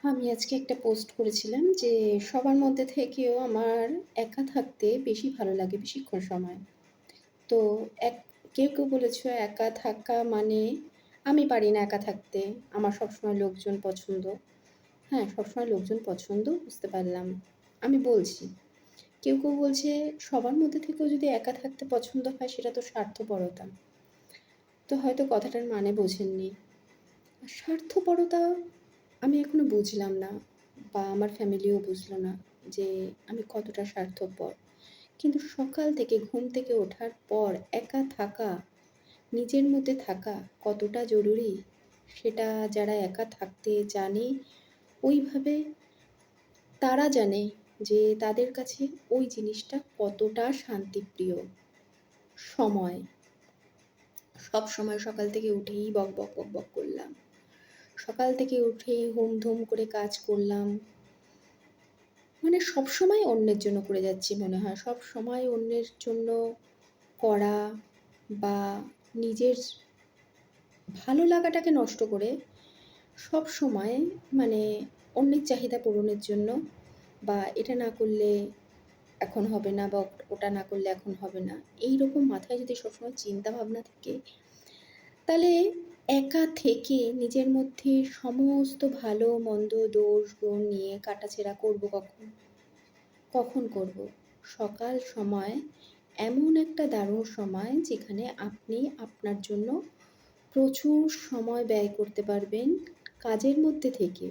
আমি আজকে একটা পোস্ট করেছিলাম যে সবার মধ্যে থেকেও আমার একা থাকতে বেশি ভালো লাগে বেশিক্ষণ সময়। তো এক কেউ বলেছ একা থাকা মানে আমি পারি না একা থাকতে। আমার সবসময় লোকজন পছন্দ। হ্যাঁ, সবসময় লোকজন পছন্দ বুঝতে পারলাম। আমি বলছি। কেউ বলছে সবার মধ্যে থেকেও যদি একা থাকতে পছন্দ হয় সেটা তো স্বার্থপরতা। তো হয়তো কথাটার মানে বোঝেননি। স্বার্থপরতা আমি এখনো বুঝলাম না বা আমার ফ্যামিলিও বুঝলো না যে আমি কতটা স্বার্থপর। কিন্তু সকাল থেকে ঘুম থেকে ওঠার পর একা থাকা, নিজের মধ্যে থাকা কতটা জরুরি সেটা যারা একা থাকতে জানে ওইভাবে তারা জানে যে তাদের কাছে ওই জিনিসটা কতটা শান্তিপ্রিয়। সময়, সবসময় সকাল থেকে উঠেই বক করলাম। সকাল থেকে উঠেই ধুম করে কাজ করলাম। মানে সবসময় অন্যের জন্য করে যাচ্ছি মনে হয়। সবসময় অন্যের জন্য করা বা নিজের ভালো লাগাটাকে নষ্ট করে সবসময় মানে অন্যের চাহিদা পূরণের জন্য বা এটা না করলে এখন হবে না বা ওটা না করলে এখন হবে না। এইরকম মাথায় যদি সবসময় চিন্তাভাবনা থাকে তাহলে একা থেকে নিজের মধ্যে সমস্ত ভালো মন্দ দোষ গুণ নিয়ে কাটাছেঁড়া করব কখন? কখন করব? সকাল সময় এমন একটা দারুণ সময় যেখানে আপনি আপনার জন্য প্রচুর সময় ব্যয় করতে পারবেন কাজের মধ্যে থেকে।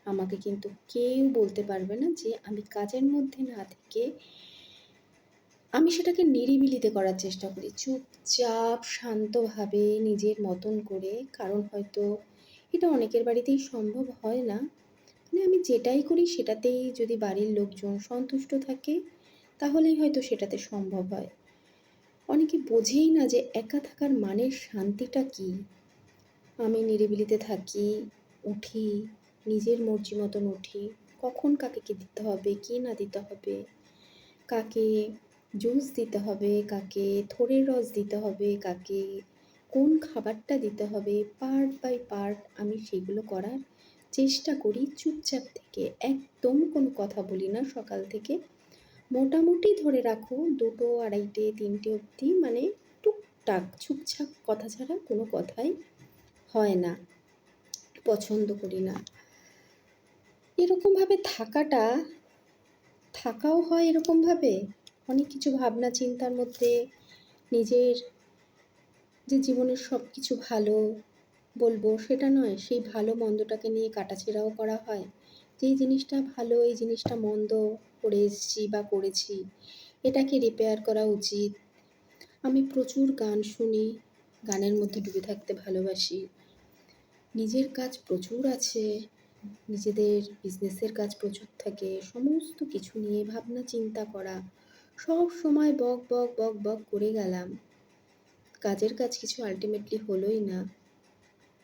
আমাকে কিন্তু কেউ বলতে পারবে না যে আমি কাজের মধ্যে না থেকে আমি সেটাকে নিরিবিলিতে করার চেষ্টা করি। চুপচাপ শান্তভাবে নিজের মতন করে। কারণ হয়তো এটা অনেকের বাড়িতেই সম্ভব হয় না। মানে আমি যেটাই করি সেটাতেই যদি বাড়ির লোকজন সন্তুষ্ট থাকে তাহলেই হয়তো সেটাতে সম্ভব হয়। অনেকে বোঝেই না যে একা থাকার মানের শান্তিটা কী। আমি নিরিবিলিতে থাকি, উঠি, নিজের মর্জি মতন উঠি। কখন কাকে কী দিতে হবে, কী না দিতে হবে, কাকে জুস দিতে হবে, কাকে থোড়ের রস দিতে হবে, কাকে কোন খাবারটা দিতে হবে, পার্ট বাই পার্ট আমি সেগুলো করার চেষ্টা করি চুপচাপ থেকে। একদম কোনো কথা বলি না সকাল থেকে। মোটামুটি ধরে রাখো ২টো, ২:৩০, ৩টে অবধি মানে টুকটাক চুপচাপ কথা ছাড়া কোনো কথাই হয় না। পছন্দ করি না। এরকমভাবে থাকাও হয় এরকমভাবে। অনেক কিছু ভাবনা চিন্তার মধ্যে নিজের যে জীবনের সব কিছু ভালো বলবো সেটা নয়, সেই ভালো মন্দটাকে নিয়ে কাটাছেঁড়াও করা হয়। যে এই জিনিসটা ভালো, এই জিনিসটা মন্দ করে এসছি বা করেছি, এটাকে রিপেয়ার করা উচিত। আমি প্রচুর গান শুনি, গানের মধ্যে ডুবে থাকতে ভালোবাসি। নিজের কাজ প্রচুর আছে, নিজেদের বিজনেসের কাজ প্রচুর থাকে। সমস্ত কিছু নিয়ে ভাবনা চিন্তা করা। সব সময় বক করে গেলাম। কাজের কাজ কিছু আল্টিমেটলি হলোই না।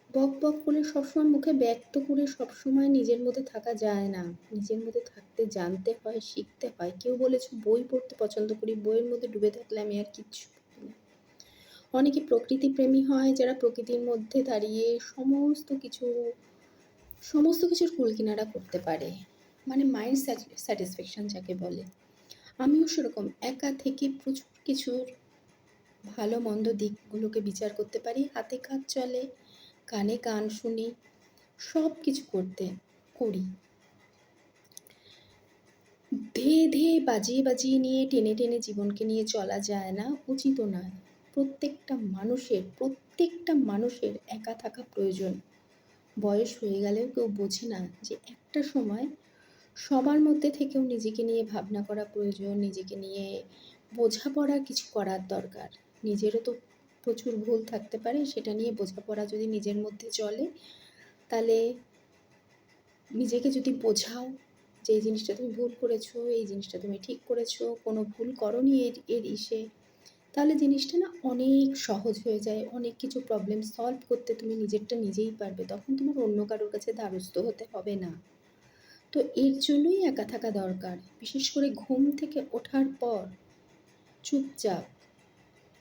বক করে সবসময় মুখে ব্যক্ত করে সবসময় নিজের মধ্যে থাকা যায় না। নিজের মধ্যে থাকতে জানতে হয়, শিখতে হয়। কেউ বলেছে বই পড়তে পছন্দ করি, বইয়ের মধ্যে ডুবে থাকলে আমি আর কিচ্ছু পারি না। অনেকে প্রকৃতিপ্রেমী হয় যারা প্রকৃতির মধ্যে দাঁড়িয়ে সমস্ত কিছুর কুলকিনারা করতে পারে। মানে মাইন্ড স্যাটিসফ্যাকশন যাকে বলে। আমিও সেরকম একা থেকে প্রচুর কিছুর ভালো মন্দ দিকগুলোকে বিচার করতে পারি। হাতে কাজ চলে, কানে গান শুনি, সব কিছু করি। ধেয়ে বাজিয়ে নিয়ে টেনে জীবনকে নিয়ে চলা যায় না, উচিতও নয়। প্রত্যেকটা মানুষের একা থাকা প্রয়োজন। বয়স হয়ে গেলেও কেউ বোঝে না যে একটা সময় সবার মধ্যে থেকেও নিজেকে নিয়ে ভাবনা করা প্রয়োজন, নিজেকে নিয়ে বোঝাপড়া কিছু করার দরকার। নিজেরও তো প্রচুর ভুল থাকতে পারে, সেটা নিয়ে বোঝাপড়া যদি নিজের মধ্যে চলে তাহলে নিজেকে যদি বোঝাও যে এই জিনিসটা তুমি ভুল করেছো, এই জিনিসটা তুমি ঠিক করেছো, কোনো ভুল করোনি এর ইসে, তাহলে জিনিসটা না অনেক সহজ হয়ে যায়। অনেক কিছু প্রবলেম সলভ করতে তুমি নিজেরটা নিজেই পারবে। তখন তোমার অন্য কারোর কাছে দ্বারস্থ হতে হবে না। তো এর জন্যই একা থাকা দরকার। বিশেষ করে ঘুম থেকে ওঠার পর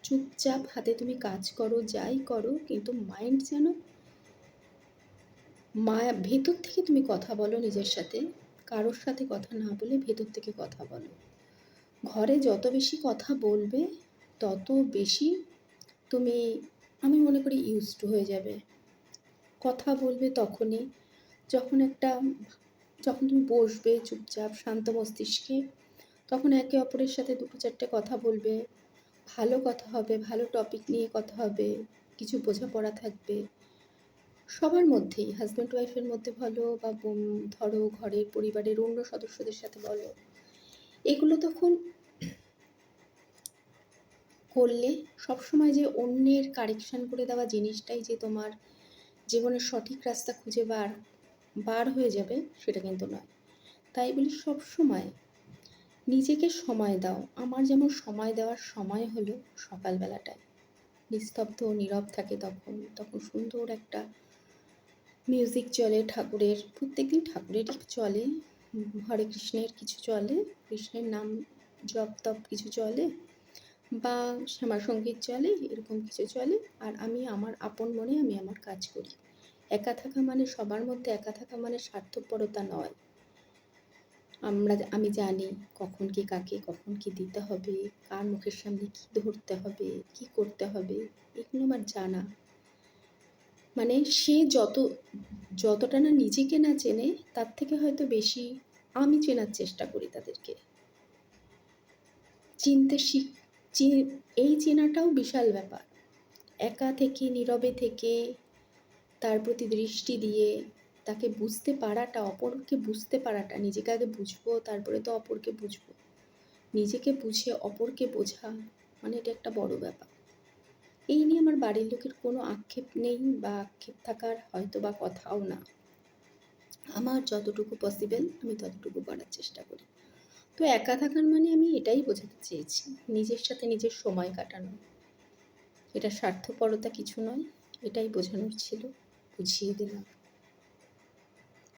চুপচাপ হাতে তুমি কাজ করো, যাই করো, কিন্তু মাইন্ড যেন ভেতর থেকে তুমি কথা বলো নিজের সাথে। কারোর সাথে কথা না বলে ভেতর থেকে কথা বলো। ঘরে যত বেশি কথা বলবে, তত বেশি তুমি, আমি মনে করি, ইউজড টু হয়ে যাবে। কথা বলবে তখনই যখন তুমি বসবে চুপচাপ শান্ত মস্তিষ্কে, তখন একে অপরের সাথে ২-৪টে কথা বলবে। ভালো কথা হবে, ভালো টপিক নিয়ে কথা হবে, কিছু বোঝাপড়া থাকবে। সবার মধ্যেই, হাসব্যান্ড ওয়াইফের মধ্যে বলো বা ধরো ঘরের পরিবারের অন্য সদস্যদের সাথে বলো। এগুলো তখন করলে সবসময় যে অন্যের কারেকশন করে দেওয়া জিনিসটাই যে তোমার জীবনের সঠিক রাস্তা খুঁজে বার হয়ে যাবে, সেটা কিন্তু নয়। তাই বলি সবসময় নিজেকে সময় দাও। আমার যেমন সময় দেওয়ার সময় হলো সকালবেলাটায়, নিস্তব্ধ নীরব থাকে তখন সুন্দর একটা মিউজিক চলে ঠাকুরের, প্রত্যেকদিন ঠাকুরেরই চলে, হরে কৃষ্ণের কিছু চলে, কৃষ্ণের নাম জপ তপ কিছু চলে, বা শ্যামা সঙ্গীত চলে, এরকম কিছু চলে। আর আমি আমার আপন মনে আমি আমার কাজ করি। একা থাকা মানে, সবার মধ্যে একা থাকা মানে স্বার্থপরতা নয়। আমি জানি কখন কি কাকে কখন কি দিতে হবে, কার মুখের সামনে কি ধরতে হবে, কি করতে হবে, এগুলো আমার জানা। মানে সে যতটা না নিজেকে না চেনে, তার থেকে হয়তো বেশি আমি চেনার চেষ্টা করি তাদেরকে। এই চেনাটাও বিশাল ব্যাপার। একা থেকে, নীরবে থেকে, তার প্রতি দৃষ্টি দিয়ে তাকে বুঝতে পারাটা, অপরকে বুঝতে পারাটা, নিজেকে আগে বুঝবো তারপরে তো অপরকে বুঝবো। নিজেকে বুঝে অপরকে বোঝা মানে এটা একটা বড় ব্যাপার। এই নিয়ে আমার বাড়ির লোকের কোনো আক্ষেপ নেই, বা আক্ষেপ থাকার হয়তো বা কথাও না। আমার যতটুকু পসিবল আমি ততটুকু করার চেষ্টা করি। তো একা থাকার মানে আমি এটাই বোঝাতে চেয়েছি, নিজের সাথে নিজের সময় কাটানো। এটা স্বার্থপরতা কিছু নয়, এটাই বোঝানোর ছিল, বুঝিয়ে দিলাম।